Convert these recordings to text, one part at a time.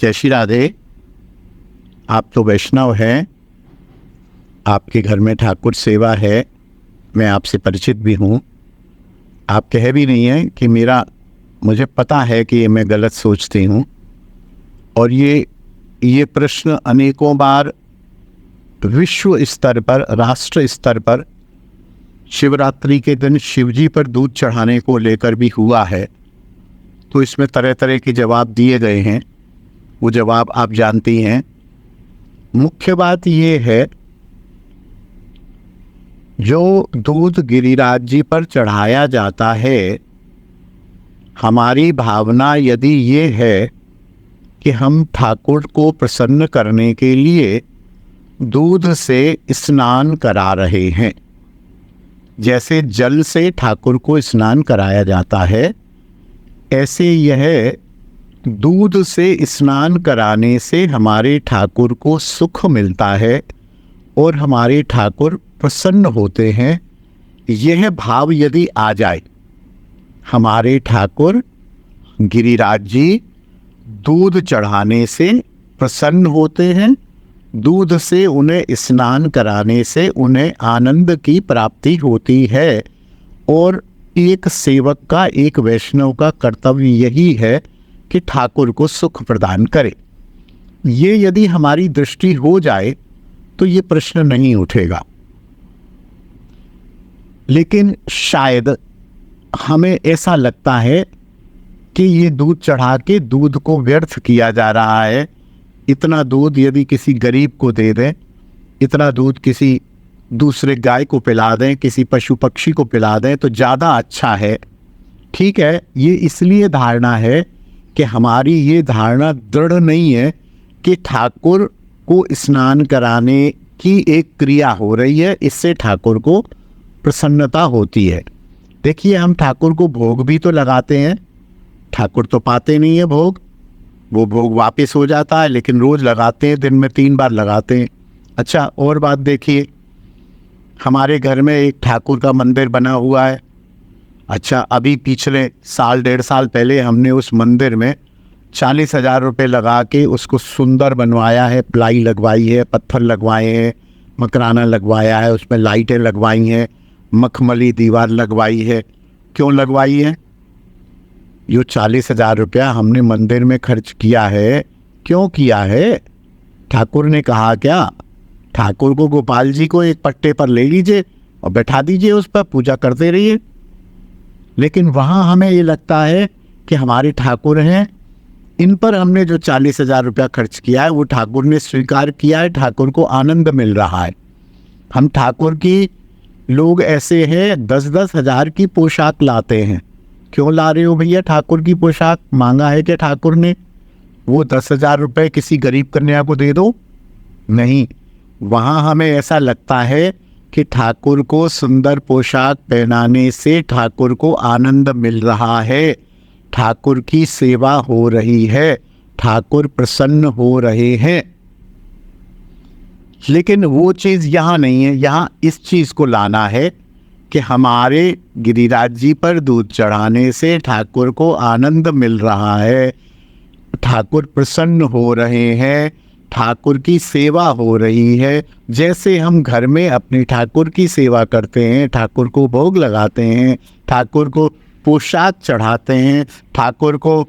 जय श्री राधे। आप तो वैष्णव हैं, आपके घर में ठाकुर सेवा है, मैं आपसे परिचित भी हूँ। आप कह भी नहीं हैं कि मुझे पता है कि मैं गलत सोचती हूँ। और ये प्रश्न अनेकों बार विश्व स्तर पर, राष्ट्र स्तर पर शिवरात्रि के दिन शिवजी पर दूध चढ़ाने को लेकर भी हुआ है। तो इसमें तरह तरह के जवाब दिए गए हैं, वो जवाब आप जानती हैं। मुख्य बात ये है, जो दूध गिरिराज जी पर चढ़ाया जाता है, हमारी भावना यदि ये है कि हम ठाकुर को प्रसन्न करने के लिए दूध से स्नान करा रहे हैं, जैसे जल से ठाकुर को स्नान कराया जाता है, ऐसे यह दूध से स्नान कराने से हमारे ठाकुर को सुख मिलता है और हमारे ठाकुर प्रसन्न होते हैं। यह भाव यदि आ जाए, हमारे ठाकुर गिरिराज जी दूध चढ़ाने से प्रसन्न होते हैं, दूध से उन्हें स्नान कराने से उन्हें आनंद की प्राप्ति होती है। और एक सेवक का, एक वैष्णव का कर्तव्य यही है कि ठाकुर को सुख प्रदान करे। ये यदि हमारी दृष्टि हो जाए तो ये प्रश्न नहीं उठेगा। लेकिन शायद हमें ऐसा लगता है कि ये दूध चढ़ा के दूध को व्यर्थ किया जा रहा है। इतना दूध यदि किसी गरीब को दे दें, इतना दूध किसी दूसरे गाय को पिला दें, किसी पशु पक्षी को पिला दें तो ज़्यादा अच्छा है। ठीक है, ये इसलिए धारणा है कि हमारी ये धारणा दृढ़ नहीं है कि ठाकुर को स्नान कराने की एक क्रिया हो रही है, इससे ठाकुर को प्रसन्नता होती है। देखिए, हम ठाकुर को भोग भी तो लगाते हैं, ठाकुर तो पाते नहीं है भोग, वो भोग वापस हो जाता है, लेकिन रोज़ लगाते हैं, दिन में 3 बार लगाते हैं। अच्छा, और बात देखिए, हमारे घर में एक ठाकुर का मंदिर बना हुआ है। अच्छा, अभी पिछले साल 1.5 साल पहले हमने उस मंदिर में 40,000 रुपये लगा के उसको सुंदर बनवाया है, प्लाई लगवाई है, पत्थर लगवाए हैं, मकराना लगवाया है, उसमें लाइटें लगवाई हैं, मखमली दीवार लगवाई है। क्यों लगवाई है? यो 40,000 रुपया हमने मंदिर में खर्च किया है, क्यों किया है? ठाकुर ने कहा क्या? ठाकुर को, गोपाल जी को एक पट्टे पर ले लीजिए और बैठा दीजिए, उस पर पूजा करते रहिए। लेकिन वहाँ हमें ये लगता है कि हमारे ठाकुर हैं, इन पर हमने जो 40,000 रुपया खर्च किया है वो ठाकुर ने स्वीकार किया है, ठाकुर को आनंद मिल रहा है। हम ठाकुर की लोग ऐसे हैं 10-10 हज़ार की पोशाक लाते हैं। क्यों ला रहे हो भैया ठाकुर की पोशाक? मांगा है क्या ठाकुर ने? वो 10,000 रुपये किसी गरीब कन्या को दे दो? नहीं, वहाँ हमें ऐसा लगता है कि ठाकुर को सुंदर पोशाक पहनाने से ठाकुर को आनंद मिल रहा है, ठाकुर की सेवा हो रही है, ठाकुर प्रसन्न हो रहे हैं। लेकिन वो चीज़ यहाँ नहीं है। यहाँ इस चीज़ को लाना है कि हमारे गिरिराज जी पर दूध चढ़ाने से ठाकुर को आनंद मिल रहा है, ठाकुर प्रसन्न हो रहे हैं, ठाकुर की सेवा हो रही है। जैसे हम घर में अपने ठाकुर की सेवा करते हैं, ठाकुर को भोग लगाते हैं, ठाकुर को पोशाक चढ़ाते हैं, ठाकुर को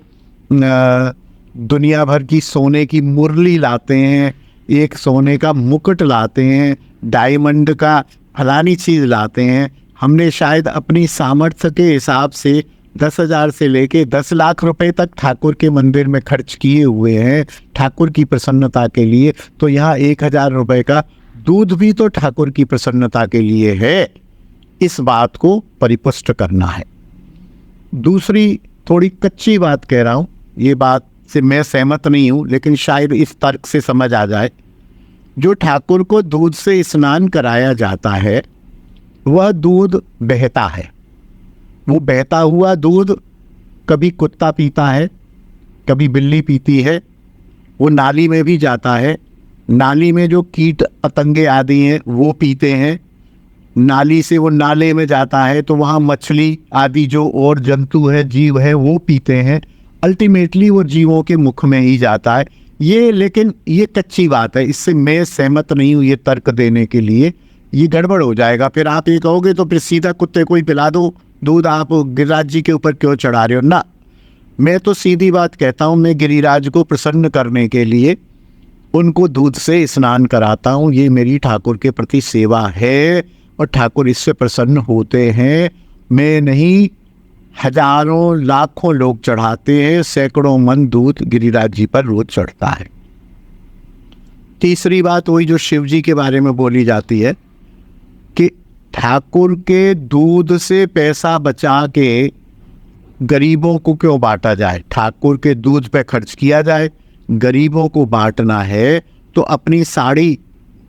दुनिया भर की सोने की मुरली लाते हैं, एक सोने का मुकुट लाते हैं, डायमंड का फलानी चीज़ लाते हैं। हमने शायद अपनी सामर्थ्य के हिसाब से 10,000 से लेके 10 लाख रुपए तक ठाकुर के मंदिर में खर्च किए हुए हैं ठाकुर की प्रसन्नता के लिए। तो यहाँ 1,000 रुपए का दूध भी तो ठाकुर की प्रसन्नता के लिए है। इस बात को परिपुष्ट करना है। दूसरी थोड़ी कच्ची बात कह रहा हूँ, ये बात से मैं सहमत नहीं हूँ, लेकिन शायद इस तर्क से समझ आ जाए। जो ठाकुर को दूध से स्नान कराया जाता है वह दूध बहता है। वो बहता हुआ दूध कभी कुत्ता पीता है, कभी बिल्ली पीती है, वो नाली में भी जाता है। नाली में जो कीट पतंगे आदि हैं वो पीते हैं, नाली से वो नाले में जाता है तो वहाँ मछली आदि जो और जंतु है, जीव है, वो पीते हैं। अल्टीमेटली वो जीवों के मुख में ही जाता है। ये लेकिन ये कच्ची बात है, इससे मैं सहमत नहीं हूँ ये तर्क देने के लिए, ये गड़बड़ हो जाएगा। फिर आप ये कहोगे तो फिर सीधा कुत्ते को ही पिला दो दूध, आप गिरिराज जी के ऊपर क्यों चढ़ा रहे हो ना। मैं तो सीधी बात कहता हूँ, मैं गिरिराज को प्रसन्न करने के लिए उनको दूध से स्नान कराता हूँ, ये मेरी ठाकुर के प्रति सेवा है और ठाकुर इससे प्रसन्न होते हैं। मैं नहीं, हजारों लाखों लोग चढ़ाते हैं, सैकड़ों मन दूध गिरिराज जी पर रोज चढ़ता है। तीसरी बात वही जो शिव जी के बारे में बोली जाती है कि ठाकुर के दूध से पैसा बचा के गरीबों को क्यों बांटा जाए, ठाकुर के दूध पे खर्च किया जाए। गरीबों को बांटना है तो अपनी साड़ी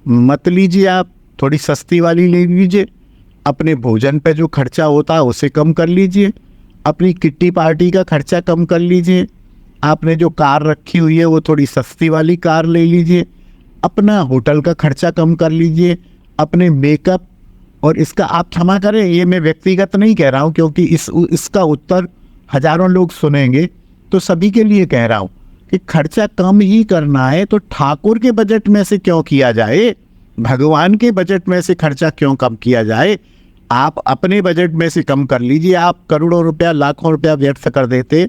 मत लीजिए, आप थोड़ी सस्ती वाली ले लीजिए, अपने भोजन पे जो खर्चा होता है उसे कम कर लीजिए, अपनी किट्टी पार्टी का खर्चा कम कर लीजिए, आपने जो कार रखी हुई है वो थोड़ी सस्ती वाली कार ले लीजिए, अपना होटल का खर्चा कम कर लीजिए, अपने मेकअप। और इसका आप क्षमा करें, ये मैं व्यक्तिगत नहीं कह रहा हूँ क्योंकि इसका उत्तर हजारों लोग सुनेंगे, तो सभी के लिए कह रहा हूँ कि खर्चा कम ही करना है तो ठाकुर के बजट में से क्यों किया जाए, भगवान के बजट में से खर्चा क्यों कम किया जाए। आप अपने बजट में से कम कर लीजिए। आप करोड़ों रुपया, लाखों रुपया व्यर्थ कर देते,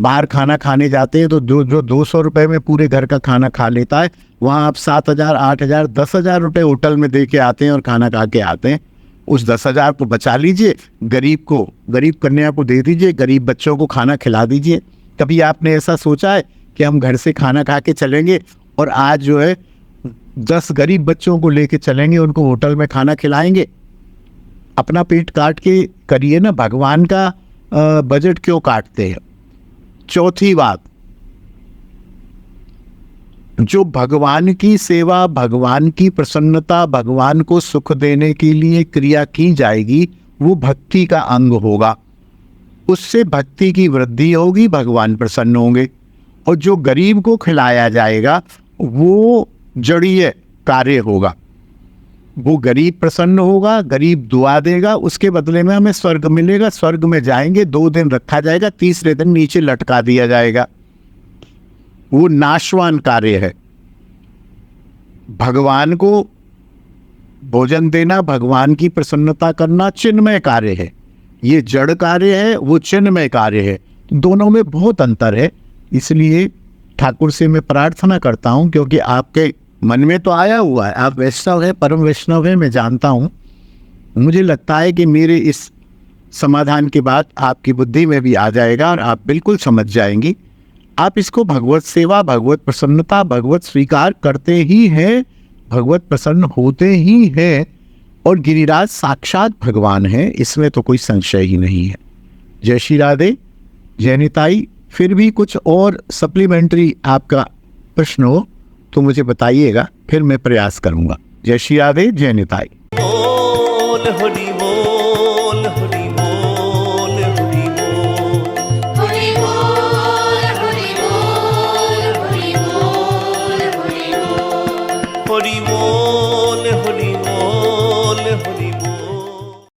बाहर खाना खाने जाते हैं तो जो 200 रुपये में पूरे घर का खाना खा लेता है, वहाँ आप 7,000, 8,000, 10,000 रुपये होटल में दे के आते हैं और खाना खा के आते हैं। उस 10,000 को बचा लीजिए, गरीब कन्या को दे दीजिए, गरीब बच्चों को खाना खिला दीजिए। कभी आपने ऐसा सोचा है कि हम घर से खाना खा के चलेंगे और आज जो है 10 गरीब बच्चों को लेके चलेंगे, उनको होटल में खाना खिलाएंगे? अपना पेट काट के करिए ना, भगवान का बजट क्यों काटते हैं। चौथी बात, जो भगवान की सेवा, भगवान की प्रसन्नता, भगवान को सुख देने के लिए क्रिया की जाएगी वो भक्ति का अंग होगा, उससे भक्ति की वृद्धि होगी, भगवान प्रसन्न होंगे। और जो गरीब को खिलाया जाएगा वो जड़ीय कार्य होगा, वो गरीब प्रसन्न होगा, गरीब दुआ देगा, उसके बदले में हमें स्वर्ग मिलेगा। स्वर्ग में जाएंगे, 2 दिन रखा जाएगा, तीसरे दिन नीचे लटका दिया जाएगा। वो नाशवान कार्य है। भगवान को भोजन देना, भगवान की प्रसन्नता करना चिन्मय कार्य है, ये जड़ कार्य है, वो चिन्मय कार्य है। दोनों में बहुत अंतर है। इसलिए ठाकुर से मैं प्रार्थना करता हूँ, क्योंकि आपके मन में तो आया हुआ है, आप वैष्णव है, परम वैष्णव है, मैं जानता हूँ। मुझे लगता है कि मेरे इस समाधान के बाद आपकी बुद्धि में भी आ जाएगा और आप बिल्कुल समझ जाएंगी। आप इसको भगवत सेवा, भगवत प्रसन्नता, भगवत स्वीकार करते ही हैं, भगवत प्रसन्न होते ही हैं, और गिरिराज साक्षात भगवान है, इसमें तो कोई संशय ही नहीं है। जय श्री राधे, जय निताई। फिर भी कुछ और सप्लीमेंट्री आपका प्रश्न हो तो मुझे बताइएगा, फिर मैं प्रयास करूंगा। जय श्री राधे, जय निताई। बोल हरि बोल, हरि बोल, हरि बोल, हरि बोल, हरि बोल, हरि बोल, हरि बोल। हरि बोल, हरि बोल, हरि बोल।